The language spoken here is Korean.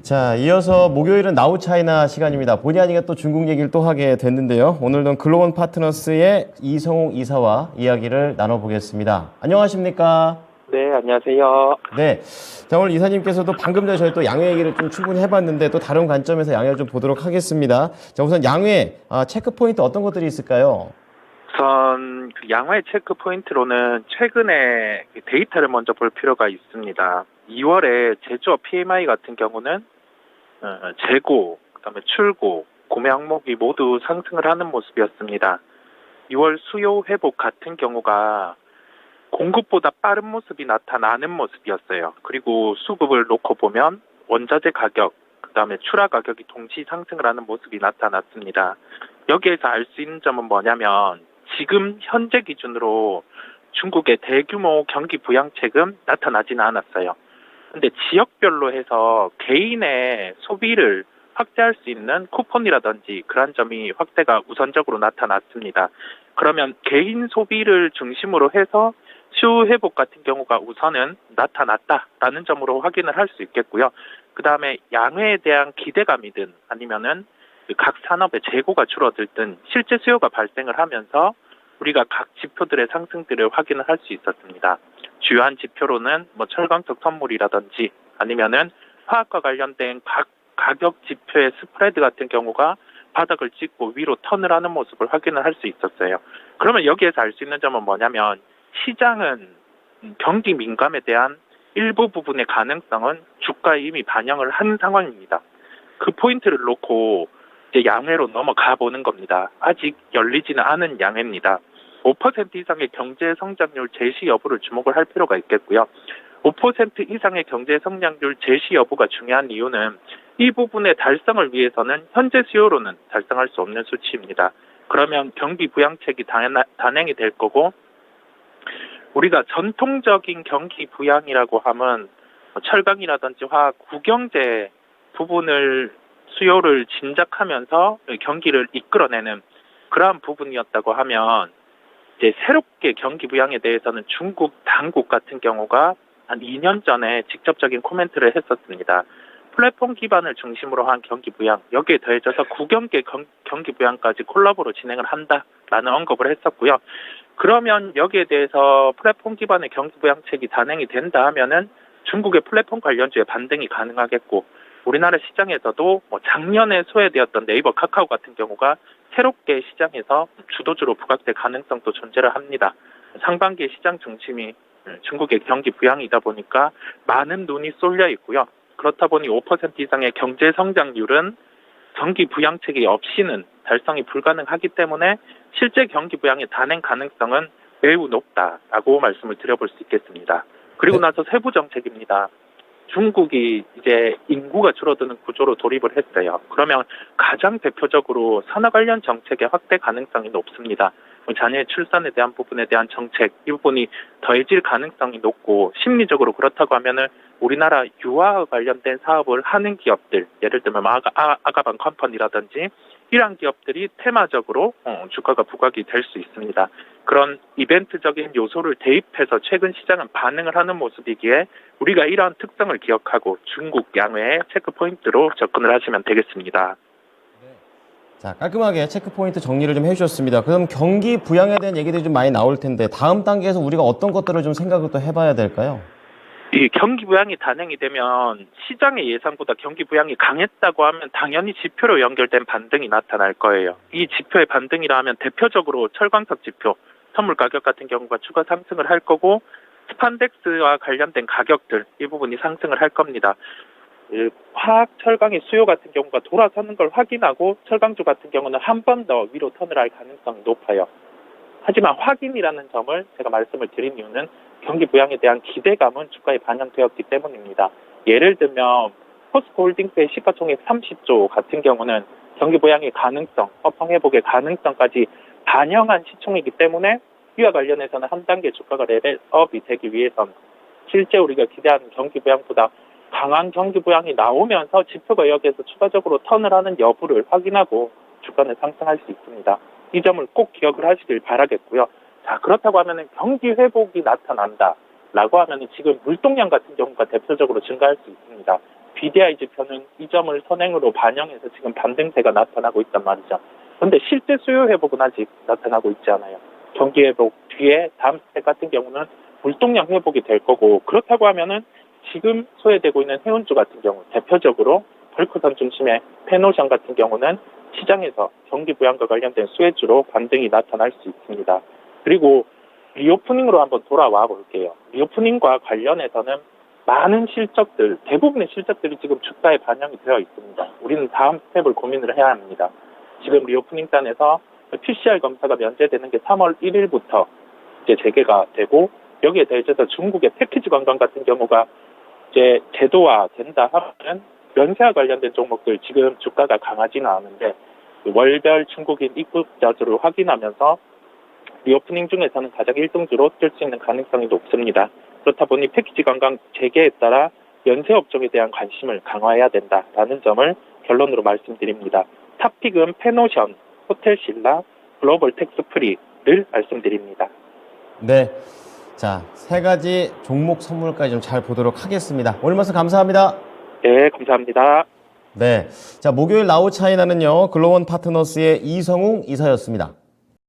자, 이어서 목요일은 나우 차이나 시간입니다. 본의 아니게 또 중국 얘기를 또 하게 됐는데요. 오늘은 글로벌 파트너스의 이성웅 이사와 이야기를 나눠보겠습니다. 안녕하십니까? 네, 안녕하세요. 네. 자, 오늘 이사님께서도 방금 전에 저희 또 양회 얘기를 좀 충분히 해봤는데 또 다른 관점에서 양회를 좀 보도록 하겠습니다. 자, 우선 양회, 체크 포인트 어떤 것들이 있을까요? 우선 그 양화의 체크 포인트로는 최근에 그 데이터를 먼저 볼 필요가 있습니다. 2월에 제조업 PMI 같은 경우는 재고, 그다음에 출고, 구매 항목이 모두 상승을 하는 모습이었습니다. 6월 수요 회복 같은 경우가 공급보다 빠른 모습이 나타나는 모습이었어요. 그리고 수급을 놓고 보면 원자재 가격, 그다음에 출하 가격이 동시 상승을 하는 모습이 나타났습니다. 여기에서 알 수 있는 점은 뭐냐면 지금 현재 기준으로 중국의 대규모 경기 부양책은 나타나지는 않았어요. 근데 지역별로 해서 개인의 소비를 확대할 수 있는 쿠폰이라든지 그런 점이 확대가 우선적으로 나타났습니다. 그러면 개인 소비를 중심으로 해서 수요 회복 같은 경우가 우선은 나타났다라는 점으로 확인을 할 수 있겠고요. 그 다음에 양회에 대한 기대감이든 아니면은 각 산업의 재고가 줄어들든 실제 수요가 발생을 하면서 우리가 각 지표들의 상승들을 확인을 할 수 있었습니다. 주요한 지표로는 뭐 철강석 선물이라든지 아니면은 화학과 관련된 각 가격 지표의 스프레드 같은 경우가 바닥을 찍고 위로 턴을 하는 모습을 확인을 할 수 있었어요. 그러면 여기에서 알 수 있는 점은 뭐냐면 시장은 경기 민감에 대한 일부 부분의 가능성은 주가에 이미 반영을 한 상황입니다. 그 포인트를 놓고 이제 양회로 넘어가 보는 겁니다. 아직 열리지는 않은 양회입니다. 5% 이상의 경제 성장률 제시 여부를 주목을 할 필요가 있겠고요. 5% 이상의 경제 성장률 제시 여부가 중요한 이유는 이 부분의 달성을 위해서는 현재 수요로는 달성할 수 없는 수치입니다. 그러면 경기 부양책이 단행이 될 거고 우리가 전통적인 경기 부양이라고 하면 철강이라든지 화학, 구경제 부분을 수요를 진작하면서 경기를 이끌어내는 그러한 부분이었다고 하면 이제 새롭게 경기 부양에 대해서는 중국 당국 같은 경우가 한 2년 전에 직접적인 코멘트를 했었습니다. 플랫폼 기반을 중심으로 한 경기 부양, 여기에 더해져서 구경계 경기 부양까지 콜라보로 진행을 한다라는 언급을 했었고요. 그러면 여기에 대해서 플랫폼 기반의 경기 부양책이 단행이 된다 하면은 중국의 플랫폼 관련주의 반등이 가능하겠고 우리나라 시장에서도 뭐 작년에 소외되었던 네이버, 카카오 같은 경우가 새롭게 시장에서 주도주로 부각될 가능성도 존재를 합니다. 상반기의 시장 중심이 중국의 경기 부양이다 보니까 많은 눈이 쏠려 있고요. 그렇다 보니 5% 이상의 경제 성장률은 경기 부양책이 없이는 달성이 불가능하기 때문에 실제 경기 부양의 단행 가능성은 매우 높다라고 말씀을 드려볼 수 있겠습니다. 그리고 나서 세부 정책입니다. 중국이 이제 인구가 줄어드는 구조로 돌입을 했어요. 그러면 가장 대표적으로 산업 관련 정책의 확대 가능성이 높습니다. 자녀의 출산에 대한 부분에 대한 정책, 이 부분이 더해질 가능성이 높고 심리적으로 그렇다고 하면은 우리나라 유아와 관련된 사업을 하는 기업들, 예를 들면 아가방 컴퍼니라든지 이러한 기업들이 테마적으로 주가가 부각이 될 수 있습니다. 그런 이벤트적인 요소를 대입해서 최근 시장은 반응을 하는 모습이기에 우리가 이러한 특성을 기억하고 중국 양회의 체크 포인트로 접근을 하시면 되겠습니다. 자, 깔끔하게 체크 포인트 정리를 좀 해주셨습니다. 그럼 경기 부양에 대한 얘기들이 좀 많이 나올 텐데 다음 단계에서 우리가 어떤 것들을 좀 생각을 또 해봐야 될까요? 이 경기 부양이 단행이 되면 시장의 예상보다 경기 부양이 강했다고 하면 당연히 지표로 연결된 반등이 나타날 거예요. 이 지표의 반등이라 하면 대표적으로 철광석 지표, 선물 가격 같은 경우가 추가 상승을 할 거고 스판덱스와 관련된 가격들 이 부분이 상승을 할 겁니다. 화학 철강의 수요 같은 경우가 돌아서는 걸 확인하고 철강주 같은 경우는 한 번 더 위로 턴을 할 가능성이 높아요. 하지만 확인이라는 점을 제가 말씀을 드린 이유는 경기 부양에 대한 기대감은 주가에 반영되었기 때문입니다. 예를 들면 포스코홀딩스의 시가총액 30조 같은 경우는 경기 부양의 가능성, 허팡 회복의 가능성까지 반영한 시총이기 때문에 이와 관련해서는 한 단계 주가가 레벨업이 되기 위해선 실제 우리가 기대하는 경기 부양보다 강한 경기 부양이 나오면서 지표가 여기에서 추가적으로 턴을 하는 여부를 확인하고 주가는 상승할 수 있습니다. 이 점을 꼭 기억을 하시길 바라겠고요. 자, 그렇다고 하면 경기 회복이 나타난다라고 하면 지금 물동량 같은 경우가 대표적으로 증가할 수 있습니다. BDI 지표는 이 점을 선행으로 반영해서 지금 반등세가 나타나고 있단 말이죠. 그런데 실제 수요 회복은 아직 나타나고 있지 않아요. 경기 회복 뒤에 다음 스텝 같은 경우는 물동량 회복이 될 거고, 그렇다고 하면은 지금 소외되고 있는 해운주 같은 경우 대표적으로 벌크선 중심의 펜오션 같은 경우는 시장에서 경기 부양과 관련된 수혜주로 반등이 나타날 수 있습니다. 그리고 리오프닝으로 한번 돌아와 볼게요. 리오프닝과 관련해서는 많은 실적들, 대부분의 실적들이 지금 주가에 반영이 되어 있습니다. 우리는 다음 스텝을 고민을 해야 합니다. 지금 리오프닝 단에서 PCR 검사가 면제되는 게 3월 1일부터 이제 재개가 되고, 여기에 대해서 중국의 패키지 관광 같은 경우가 이제 제도화 된다 하면 면세와 관련된 종목들 지금 주가가 강하지는 않은데 월별 중국인 입국자 수를 확인하면서 리오프닝 중에서는 가장 1등주로 뜰 수 있는 가능성이 높습니다. 그렇다 보니 패키지 관광 재개에 따라 면세 업종에 대한 관심을 강화해야 된다라는 점을 결론으로 말씀드립니다. 탑픽은 펜오션, 호텔신라, 글로벌 텍스프리를 말씀드립니다. 네. 자, 세 가지 종목 선물까지 좀 잘 보도록 하겠습니다. 오늘 말씀 감사합니다. 네, 감사합니다. 네. 자, 목요일 나우 차이나는요, 글로원 파트너스의 이성웅 이사였습니다.